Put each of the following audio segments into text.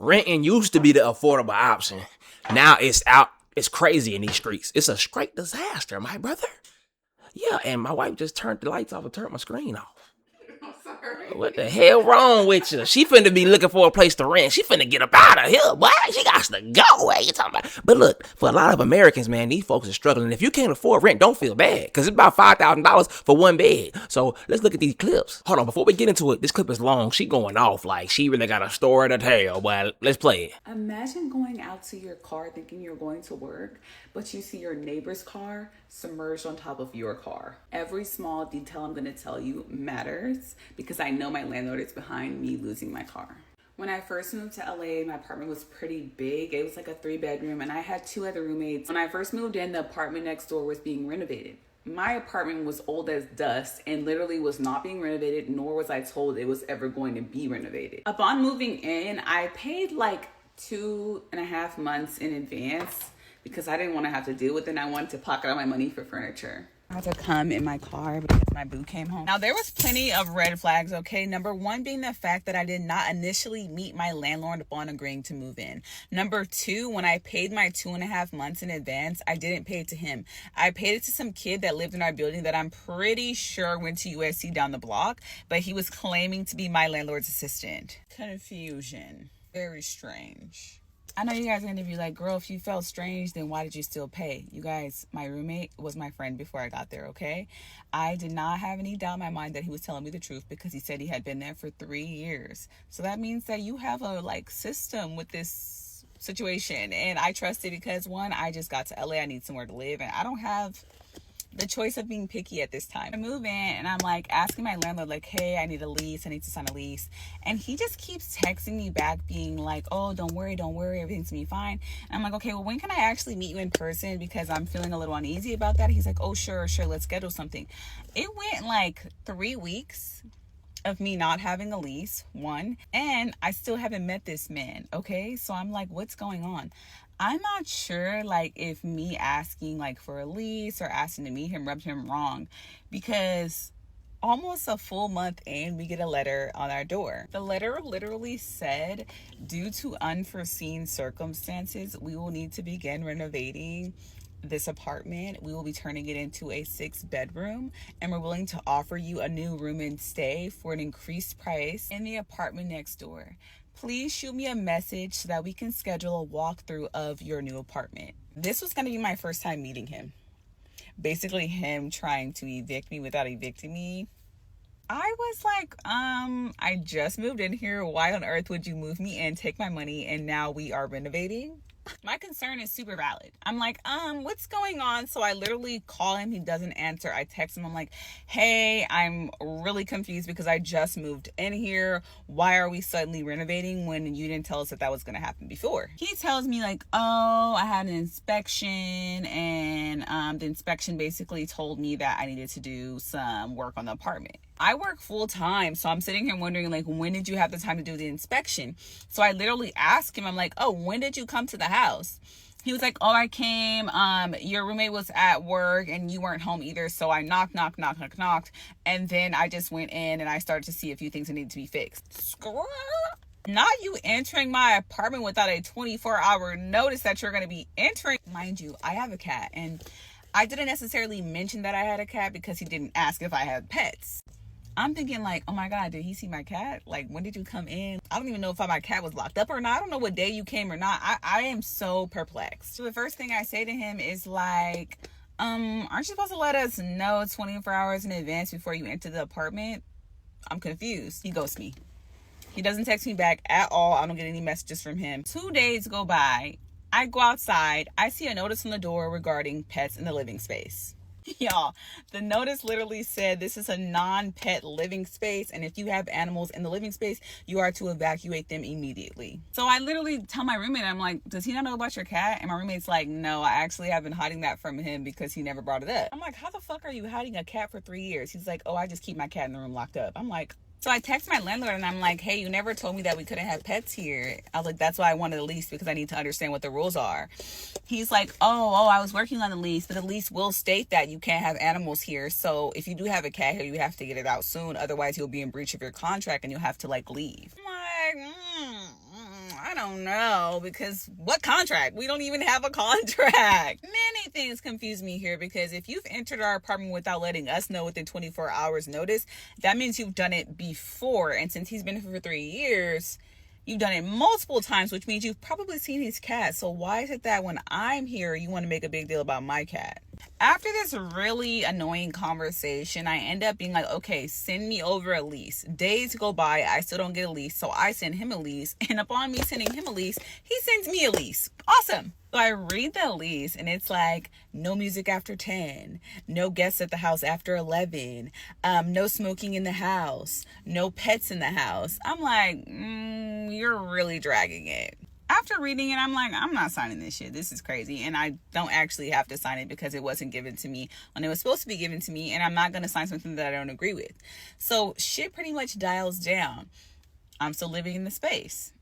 Renting used to be the affordable option. Now it's out. It's crazy in these streets. It's a straight disaster, my brother. Yeah, and my wife just turned the lights off and turned my screen off. I'm sorry. What the hell wrong with you? She finna be looking for a place to rent. She finna get up out of here. What? She got to go. What you talking about? But look, for a lot of Americans, man, these folks are struggling. If you can't afford rent, don't feel bad. Because it's about $5,000 for one bed. So let's look at these clips. Hold on, before we get into it, this clip is long. She going off like she really got a story to tell. But let's play it. Imagine going out to your car thinking you're going to work, but you see your neighbor's car submerged on top of your car. Every small detail I'm going to tell you matters because I know my landlord is behind me losing my car. When I first moved to LA, my apartment was pretty big. It was like a 3-bedroom and I had 2 other roommates. When I first moved in, the apartment next door was being renovated. My apartment was old as dust and literally was not being renovated, nor was I told it was ever going to be renovated. Upon moving in, I paid like 2.5 months in advance because I didn't want to have to deal with it and I wanted to pocket out my money for furniture. I had to come in my car because my boo came home. Now, there was plenty of red flags, okay? Number 1 being the fact that I did not initially meet my landlord upon agreeing to move in. Number 2, when I paid my 2.5 months in advance, I didn't pay it to him. I paid it to some kid that lived in our building that I'm pretty sure went to USC down the block, but he was claiming to be my landlord's assistant. Confusion. Very strange. I know you guys are going to be like, girl, if you felt strange, then why did you still pay? You guys, my roommate was my friend before I got there, okay? I did not have any doubt in my mind that he was telling me the truth because he said he had been there for 3 years. So that means that you have a system with this situation. And I trust it because 1, I just got to LA. I need somewhere to live and I don't have the choice of being picky at this time. I move in and I'm like asking my landlord like, hey, I need a lease. I need to sign a lease. And he just keeps texting me back being like, oh, don't worry. Everything's gonna be fine. And I'm like, okay, well, when can I actually meet you in person? Because I'm feeling a little uneasy about that. He's like, oh, sure. Let's schedule something. It went like 3 weeks of me not having a lease, 1, and I still haven't met this man. Okay. So I'm like, what's going on? I'm not sure if me asking for a lease or asking to meet him rubbed him wrong because almost a full month in, we get a letter on our door. The letter literally said, due to unforeseen circumstances, we will need to begin renovating this apartment. We will be turning it into a 6-bedroom and we're willing to offer you a new room and stay for an increased price in the apartment next door. Please shoot me a message so that we can schedule a walkthrough of your new apartment. This was going to be my first time meeting him. Basically him trying to evict me without evicting me. I was like, I just moved in here. Why on earth would you move me in, take my money, and now we are renovating? My concern is super valid. I'm like, what's going on? So I literally call him. He doesn't answer. I text him. I'm like, hey, I'm really confused because I just moved in here. Why are we suddenly renovating when you didn't tell us that was going to happen before? He tells me oh, I had an inspection and the inspection basically told me that I needed to do some work on the apartment. I work full time, so I'm sitting here wondering, when did you have the time to do the inspection? So I literally asked him, I'm like, oh, when did you come to the house? He was like, oh, I came, your roommate was at work and you weren't home either. So I knocked. And then I just went in and I started to see a few things that needed to be fixed. Not you entering my apartment without a 24-hour notice that you're going to be entering. Mind you, I have a cat and I didn't necessarily mention that I had a cat because he didn't ask if I had pets. I'm thinking oh my God, did he see my cat? When did you come in? I don't even know if my cat was locked up or not. I don't know what day you came or not. I am so perplexed. So the first thing I say to him is aren't you supposed to let us know 24 hours in advance before you enter the apartment? I'm confused. He ghosts me. He doesn't text me back at all. I don't get any messages from him. 2 days go by. I go outside. I see a notice on the door regarding pets in the living space. Y'all, the notice literally said this is a non-pet living space, and if you have animals in the living space, you are to evacuate them immediately. So I literally tell my roommate, I'm like, does he not know about your cat? And my roommate's like, no, I actually have been hiding that from him because he never brought it up. I'm like, how the fuck are you hiding a cat for 3 years? He's like, oh, I just keep my cat in the room locked up. I'm like, so I text my landlord and I'm like, hey, you never told me that we couldn't have pets here. I was like, that's why I wanted a lease because I need to understand what the rules are. He's like, oh, I was working on the lease, but the lease will state that you can't have animals here. So if you do have a cat here, you have to get it out soon. Otherwise, you'll be in breach of your contract and you'll have to leave. I'm like, I don't know, because what contract? We don't even have a contract. Many things confuse me here, because if you've entered our apartment without letting us know within 24 hours notice, that means you've done it before. And since he's been here for 3 years, you've done it multiple times, which means you've probably seen his cat. So why is it that when I'm here, you want to make a big deal about my cat? After this really annoying conversation, I end up being like, okay, send me over a lease. Days go by, I still don't get a lease, so I send him a lease. And upon me sending him a lease, he sends me a lease. Awesome. So I read the lease, and it's like, no music after 10, no guests at the house after 11, no smoking in the house, no pets in the house. I'm like, you're really dragging it. After reading it, I'm like, I'm not signing this shit. This is crazy. And I don't actually have to sign it because it wasn't given to me when it was supposed to be given to me. And I'm not going to sign something that I don't agree with. So shit pretty much dials down. I'm still living in the space.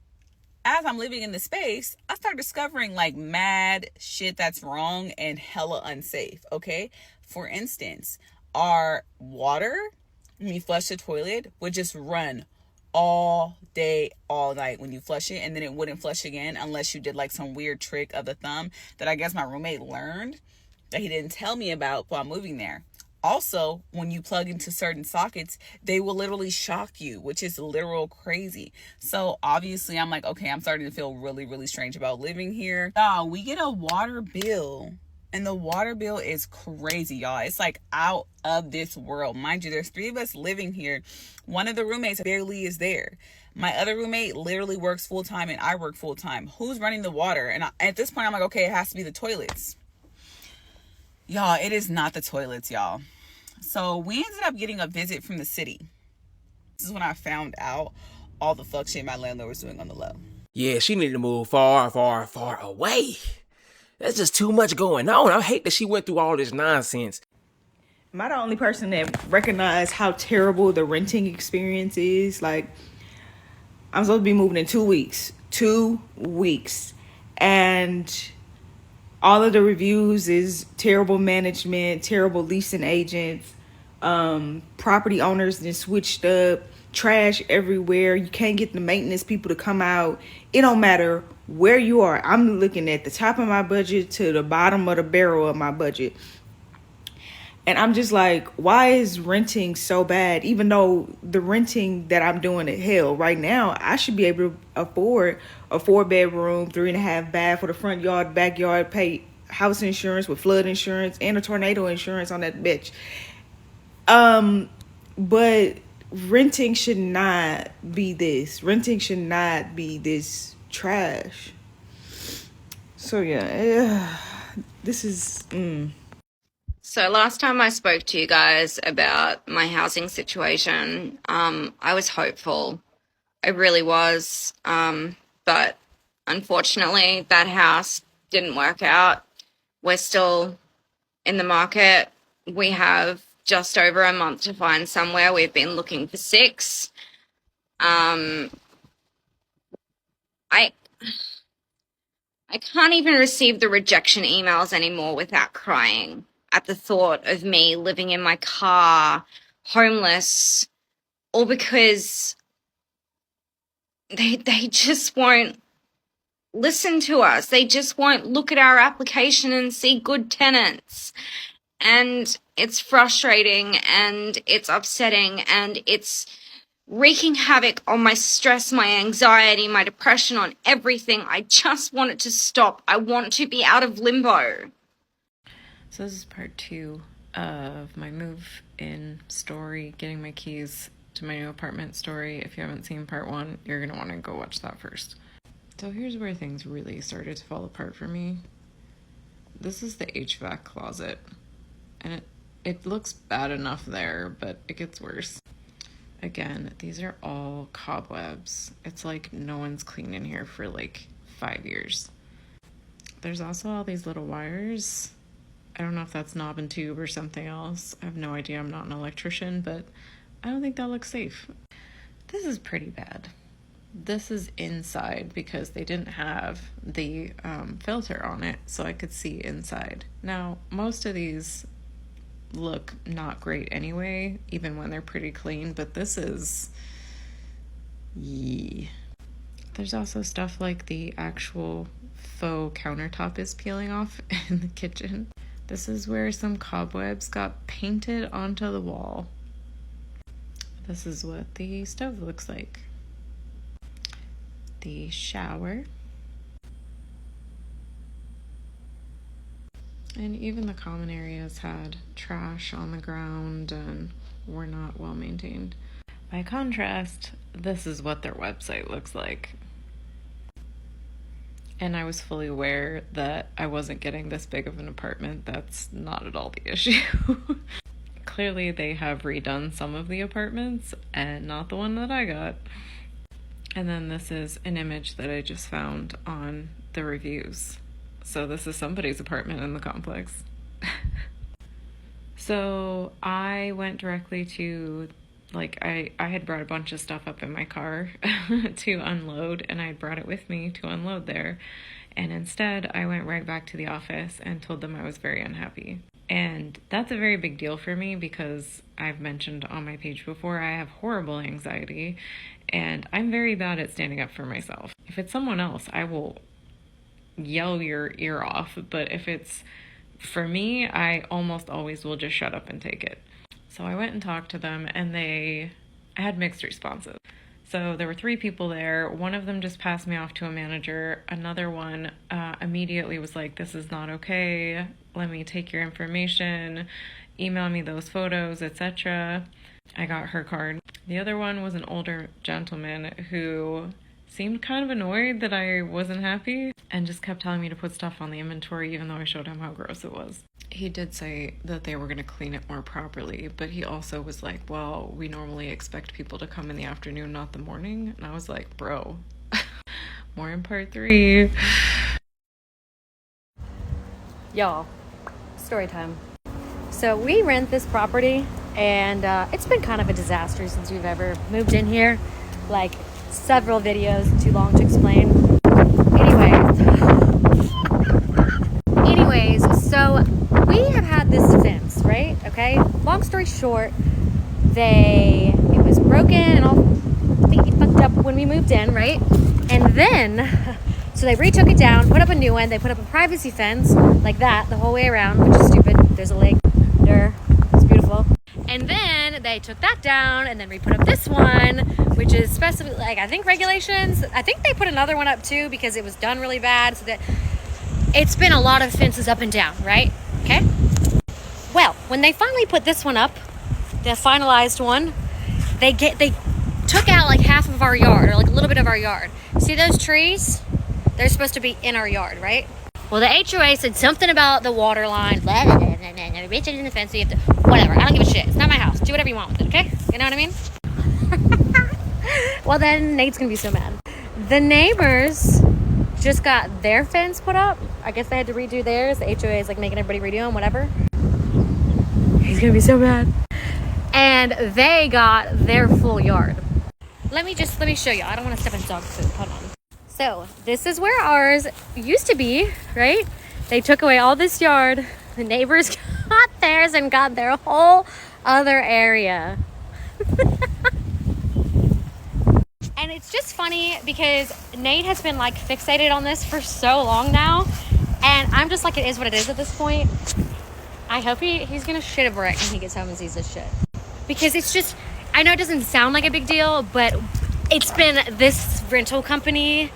As I'm living in the space, I start discovering like mad shit that's wrong and hella unsafe. Okay. For instance, our water, when we flush the toilet, would just run all day, all night when you flush it, and then it wouldn't flush again unless you did like some weird trick of the thumb that I guess my roommate learned that he didn't tell me about while moving there. Also, when you plug into certain sockets, they will literally shock you, which is literal crazy. So obviously I'm like, okay, I'm starting to feel really, really strange about living here. We get a water bill. And the water bill is crazy, y'all. It's like out of this world. Mind you, there's 3 of us living here. One of the roommates barely is there. My other roommate literally works full time and I work full time. Who's running the water? And at this point, I'm like, okay, it has to be the toilets. Y'all, it is not the toilets, y'all. So we ended up getting a visit from the city. This is when I found out all the fuck shit my landlord was doing on the low. Yeah, she needed to move far, far, far away. There's just too much going on. I hate that she went through all this nonsense. Am I the only person that recognized how terrible the renting experience is? Like, I'm supposed to be moving in 2 weeks. 2 weeks. And all of the reviews is terrible management, terrible leasing agents, property owners then switched up, trash everywhere. You can't get the maintenance people to come out. It don't matter where you are. I'm looking at the top of my budget to the bottom of the barrel of my budget. And I'm just like, why is renting so bad? Even though the renting that I'm doing at hell right now, I should be able to afford a 4-bedroom, 3.5 bath with a front yard, backyard, pay house insurance with flood insurance and a tornado insurance on that bitch. But renting should not be this. Renting should not be this trash. So yeah, this is So last time I spoke to you guys about my housing situation, I was hopeful. I really was. But unfortunately, that house didn't work out. We're still in the market. We have just over a month to find somewhere. We've been looking for 6. I can't even receive the rejection emails anymore without crying at the thought of me living in my car, homeless, all because they just won't listen to us. They just won't look at our application and see good tenants. And it's frustrating and it's upsetting and it's wreaking havoc on my stress, my anxiety, my depression, on everything. I just want it to stop. I want to be out of limbo. So this is part 2 of my move-in story, getting my keys to my new apartment story. If you haven't seen part 1, you're going to want to go watch that first. So here's where things really started to fall apart for me. This is the HVAC closet. And it looks bad enough there, but it gets worse. Again, these are all cobwebs. It's like no one's cleaned in here for like 5 years. There's also all these little wires. I don't know if that's knob and tube or something else. I have no idea. I'm not an electrician, but I don't think that looks safe. This is pretty bad. This is inside because they didn't have the filter on it, so I could see inside. Now, most of these look not great anyway, even when they're pretty clean, but this is... The There's also stuff like the actual faux countertop is peeling off in the kitchen. This is where some cobwebs got painted onto the wall. This is what the stove looks like. The shower. And even the common areas had trash on the ground and were not well maintained. By contrast, this is what their website looks like. And I was fully aware that I wasn't getting this big of an apartment. That's not at all the issue. Clearly, they have redone some of the apartments and not the one that I got. And then this is an image that I just found on the reviews. So this is somebody's apartment in the complex. So I went directly to, like, I had brought a bunch of stuff up in my car to unload, and I had brought it with me to unload there. And instead, I went right back to the office and told them I was very unhappy. And that's a very big deal for me because I've mentioned on my page before, I have horrible anxiety, and I'm very bad at standing up for myself. If it's someone else, I will yell your ear off, but if it's for me, I almost always will just shut up and take it. So I went and talked to them, and I had mixed responses. So there were 3 people there. One of them just passed me off to a manager. Another one immediately was like, this is not okay. Let me take your information. Email me those photos, etc. I got her card. The other one was an older gentleman who seemed kind of annoyed that I wasn't happy and just kept telling me to put stuff on the inventory even though I showed him how gross it was. He did say that they were going to clean it more properly, but he also was like, well, we normally expect people to come in the afternoon, not the morning. And I was like, bro, more in part 3. Y'all, story time. So we rent this property, and it's been kind of a disaster since we've ever moved in here. Like, several videos, too long to explain. Anyways, so we have had this fence, right? Okay. Long story short, it was broken and all fucked up when we moved in, right? And then, so they retook it down, put up a new one. They put up a privacy fence like that the whole way around, which is stupid. There's a lake there. It's beautiful. And then they took that down and then we put up this one, which is specifically, like, I think regulations. I think they put another one up too because it was done really bad. So that it's been a lot of fences up and down, right? Okay. Well, when they finally put this one up, the finalized one, they took out like half of our yard, or like a little bit of our yard. See those trees? They're supposed to be in our yard, right? Well, the HOA said something about the water line, blah, blah, blah, blah, blah, blah, in the fence, so you have to, whatever, I don't give a shit. It's not my house. Do whatever you want with it, okay? You know what I mean? Well, then Nate's gonna be so mad. The neighbors just got their fence put up. I guess they had to redo theirs. The HOA is like making everybody redo them, whatever. He's gonna be so mad. And they got their full yard. Let me show you. I don't want to step in dog food. Hold on. So this is where ours used to be, right? They took away all this yard. The neighbors got theirs and got their whole other area. And it's just funny because Nate has been like fixated on this for so long now. And I'm just like, it is what it is at this point. I hope he's gonna shit a brick when he gets home and sees this shit. Because it's just, I know it doesn't sound like a big deal, but it's been this rental company,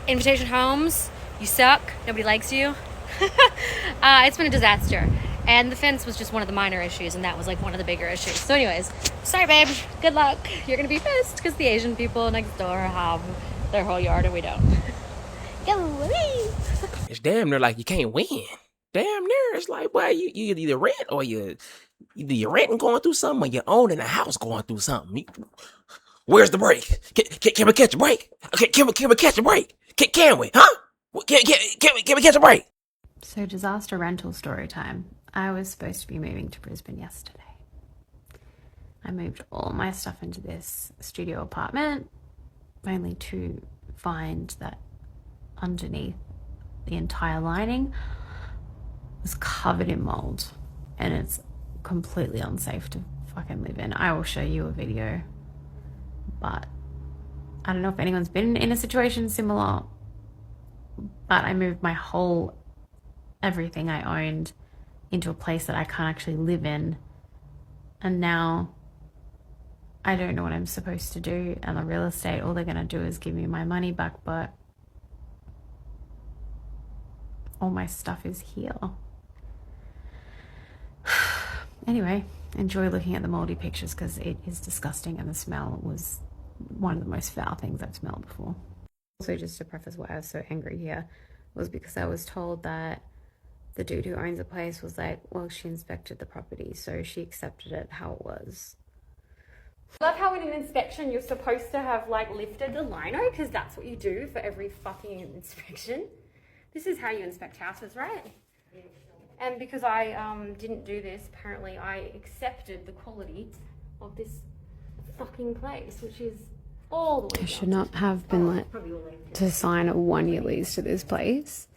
Invitation Homes, you suck, nobody likes you. It's been a disaster. And the fence was just one of the minor issues, and that was like one of the bigger issues. So anyways, sorry babe, good luck. You're gonna be pissed because the Asian people next door have their whole yard and we don't. Go. It's damn near like you can't win. Damn near. It's like, boy, you either rent or you're renting going through something, or you're owning a house going through something. Where's the break? Can we catch a break? Okay, can we catch a break? Can we? Huh? Can we catch a break? So, disaster rental story time. I was supposed to be moving to Brisbane yesterday. I moved all my stuff into this studio apartment, only to find that underneath the entire lining was covered in mold, and it's completely unsafe to fucking live in. I will show you a video, but I don't know if anyone's been in a situation similar, but I moved my whole everything I owned into a place that I can't actually live in. And now I don't know what I'm supposed to do. And the real estate, all they're going to do is give me my money back, but all my stuff is here. Anyway, enjoy looking at the moldy pictures because it is disgusting, and the smell was one of the most foul things I've smelled before. Also, just to preface why I was so angry here was because I was told that the dude who owns the place was like, well, she inspected the property, so she accepted it how it was. I love how in an inspection you're supposed to have like lifted the lino, because that's what you do for every fucking inspection. This is how you inspect houses, right? And because I didn't do this, apparently I accepted the quality of this fucking place, which is all the way. I should not have been let to sign a 1-year lease to this place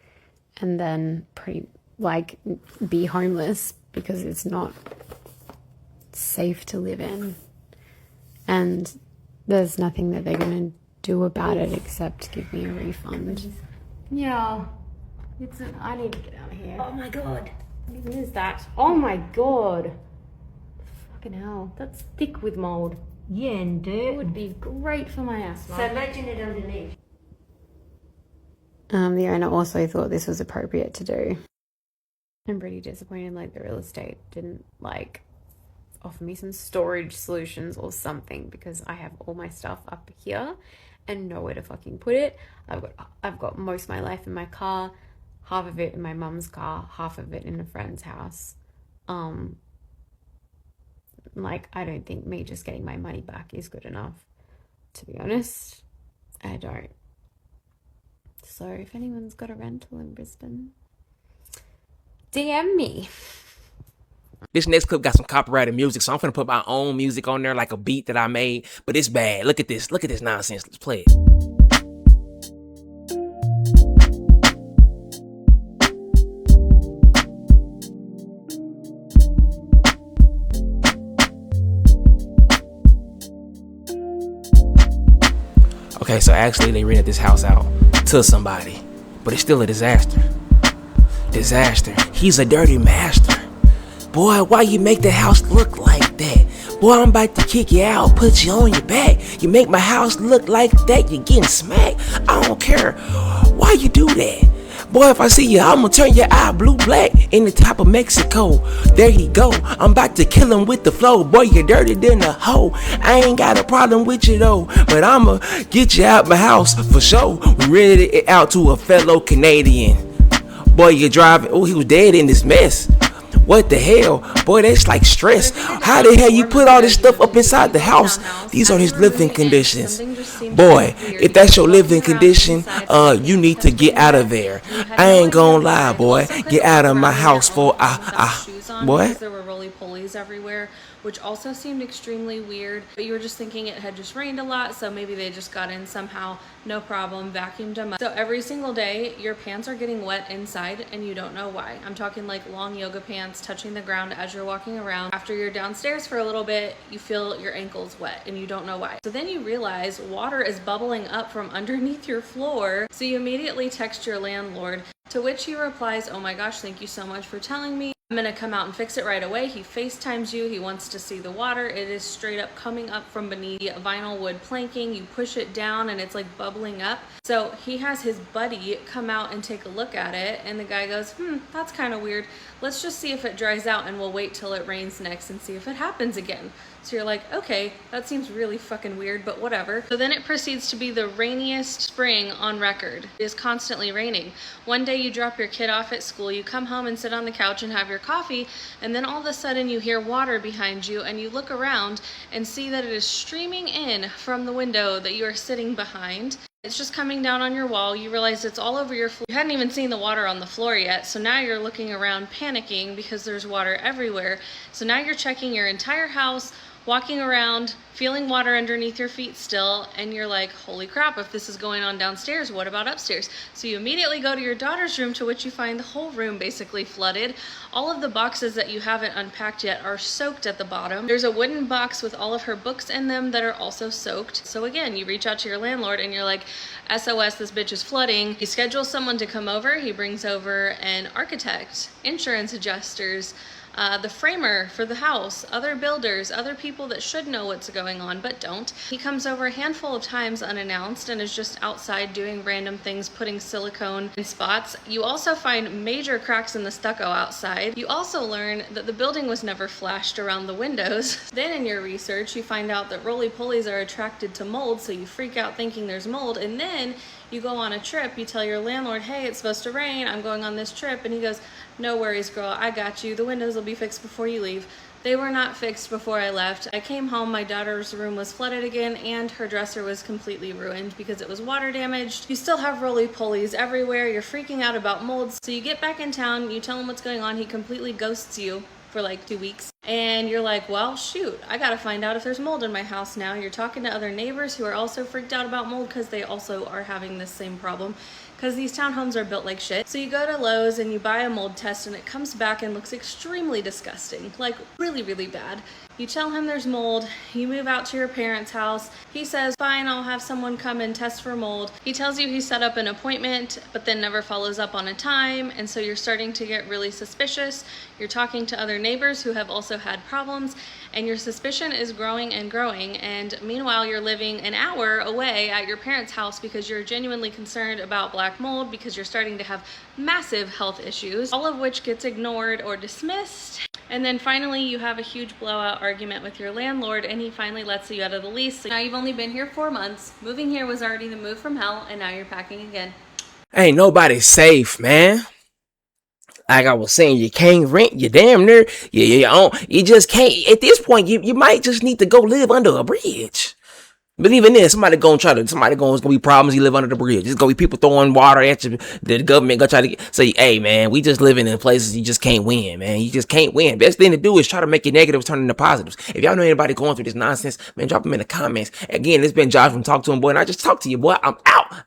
and then be homeless because it's not safe to live in. And there's nothing that they're going to do about it except give me a refund. Yeah. I need to get out of here. Oh my god. What even is that? Oh my god. Fucking hell. That's thick with mold. Yeah, and It dirt. would be great for my asthma. So imagine it underneath. The owner also thought this was appropriate to do. I'm pretty disappointed, the real estate didn't, offer me some storage solutions or something, because I have all my stuff up here and nowhere to fucking put it. I've got most of my life in my car, half of it in my mum's car, half of it in a friend's house. I don't think me just getting my money back is good enough, to be honest. I don't. So if anyone's got a rental in Brisbane, DM me. This next clip got some copyrighted music, so I'm finna put my own music on there, like a beat that I made, but it's bad. Look at this nonsense. Let's play it. Okay, so actually they rented this house out to somebody, but it's still a disaster. He's a dirty master. Boy, why you make the house look like that? Boy, I'm about to kick you out, put you on your back. You make my house look like that, you're getting smacked. I don't care. Why you do that? Boy, if I see you, I'ma turn your eye blue-black in the top of Mexico. There he go. I'm about to kill him with the flow. Boy, you're dirty than a hoe. I ain't got a problem with you though, but I'ma get you out my house for sure. We rented it out to a fellow Canadian. Boy, you're driving. Oh, he was dead in this mess. What the hell? Boy, that's like stress. How the hell you put all this stuff up inside the house? These are his living conditions. Boy, if that's your living condition, you need to get out of there. I ain't gonna lie, boy. Get out of my house for boy. There were roly-polies everywhere, which also seemed extremely weird. But you were just thinking it had just rained a lot, so maybe they just got in somehow, no problem, vacuumed them up. So every single day, your pants are getting wet inside and you don't know why. I'm talking like long yoga pants touching the ground as you're walking around. After you're downstairs for a little bit, you feel your ankles wet and you don't know why. So then you realize water is bubbling up from underneath your floor. So you immediately text your landlord, to which he replies, oh my gosh, thank you so much for telling me. I'm gonna come out and fix it right away. He FaceTimes you. He wants to see the water. It is straight up coming up from beneath the vinyl wood planking. You push it down and it's like bubbling up. So he has his buddy come out and take a look at it. And the guy goes, that's kind of weird. Let's just see if it dries out and we'll wait till it rains next and see if it happens again. So you're like, okay, that seems really fucking weird, but whatever. So then it proceeds to be the rainiest spring on record. It is constantly raining. One day you drop your kid off at school, you come home and sit on the couch and have your coffee, and then all of a sudden you hear water behind you and you look around and see that it is streaming in from the window that you are sitting behind. It's just coming down on your wall. You realize it's all over your floor. You hadn't even seen the water on the floor yet, so now you're looking around panicking because there's water everywhere. So now you're checking your entire house, walking around, feeling water underneath your feet still, and you're like, holy crap, if this is going on downstairs, what about upstairs? So you immediately go to your daughter's room, to which you find the whole room basically flooded. All of the boxes that you haven't unpacked yet are soaked at the bottom. There's a wooden box with all of her books in them that are also soaked. So again, you reach out to your landlord and you're like, SOS, this bitch is flooding. You schedule someone to come over. He brings over an architect, insurance adjusters, the framer for the house, other builders, other people that should know what's going on but don't. He comes over a handful of times unannounced and is just outside doing random things, putting silicone in spots. You also find major cracks in the stucco outside. You also learn that the building was never flashed around the windows. Then in your research, you find out that roly-polies are attracted to mold, so you freak out thinking there's mold, and then you go on a trip, you tell your landlord, hey, it's supposed to rain, I'm going on this trip, and he goes, no worries, girl, I got you. The windows will be fixed before you leave. They were not fixed before I left. I came home, my daughter's room was flooded again, and her dresser was completely ruined because it was water damaged. You still have roly-polies everywhere. You're freaking out about molds. So you get back in town, you tell him what's going on. He completely ghosts you for like 2 weeks. And you're like, well, shoot, I gotta find out if there's mold in my house now. You're talking to other neighbors who are also freaked out about mold because they also are having this same problem, because these townhomes are built like shit. So you go to Lowe's and you buy a mold test, and it comes back and looks extremely disgusting, like really, really bad. You tell him there's mold, you move out to your parents' house. He says, fine, I'll have someone come and test for mold. He tells you he set up an appointment, but then never follows up on a time, and so you're starting to get really suspicious. You're talking to other neighbors who have also had problems, and your suspicion is growing and growing, and meanwhile you're living an hour away at your parents' house because you're genuinely concerned about black mold, because you're starting to have massive health issues, all of which gets ignored or dismissed. And then finally you have a huge blowout argument with your landlord, and he finally lets you out of the lease. So now you've only been here 4 months. Moving here was already the move from hell, and now you're packing again. Ain't nobody safe, man. Like I was saying, you can't rent. You damn near. You just can't. At this point, you might just need to go live under a bridge. But even then, somebody gonna be problems. You live under the bridge. There's gonna be people throwing water at you. The government gonna try to say, hey man, we just living in places you just can't win, man. You just can't win. Best thing to do is try to make your negatives turn into positives. If y'all know anybody going through this nonsense, man, drop them in the comments. Again, it's been Josh from Talk to Him Boy, and I just talked to you, boy. I'm out.